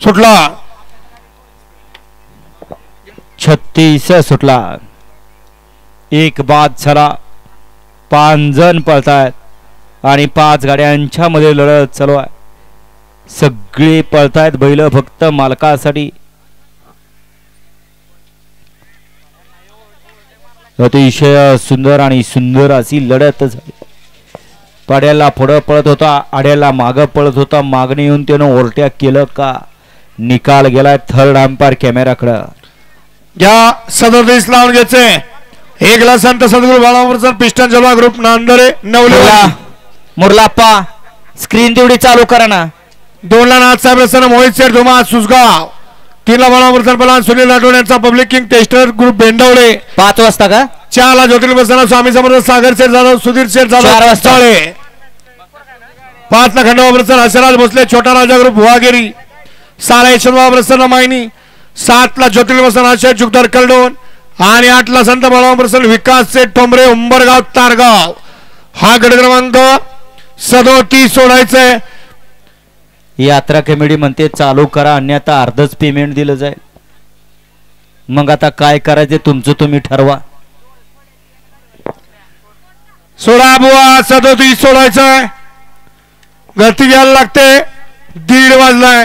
सुटला 36 सुटला. एक बाद झाला. 5 जण पळतायत आणि 5 गाड्यांच्या मध्ये लढत चालू आहे. सगळे पळतायत बैल फक्त मालकासाठी. अतिशय सुंदर आणि सुंदर अशी लढत झाली. पाड्याला पुढं पळत होता, आड्याला मागं पळत होता. मागणी येऊन त्यानं ओरट्या केलं का? निकाल गेलाय थर्ड अंपायर कॅमेराकडं. या 37 लावून घ्यायचे. एक ला संत सद्गुरू बाळापूरचा पिस्टन जलवा ग्रुप नांदरे नवलेला मुरलाप्पा स्क्रीन तेवढी चालू करा ना. 2 ला नाथसाहेब रसन मोहित शेठ धुमा सुसगाव. 3 ला बाळापूरचा पलान सुनील राठोड यांचा पब्लिक किंग टेस्टर ग्रुप भेंडवळे 5 वाजता का? 4 ला ज्योतिर्लिंग बसना स्वामी समर्थ सागर शेठ जाधव सुधीर शेठ जाधव 4 वाजता. 5 ला खंडोबा प्रसन्न हर्षराज भोसले छोटा राजा ग्रुप भुवागिरी. 6 ला यशवंतराव प्रसन्न मायनी. 7 ला ज्योतिर्लिंग बसना शेठ जुगदर कलडोन आणि 8 ला संत बाळाराम प्रसन्न विकास शेठ ठोंबरे उंबरगाव तारगाव. हा गट क्रमांक 37 सोडायचंय. यात्रा कमिटी म्हणते चालू करा अन्यथा अर्धच पेमेंट दिलं जाईल. मग आता काय करायचे तुमचं तुम्ही ठरवा. सोडा बुवा 37 सोडायचंय. गती घ्यायला लागते. 1:30 वाजलाय.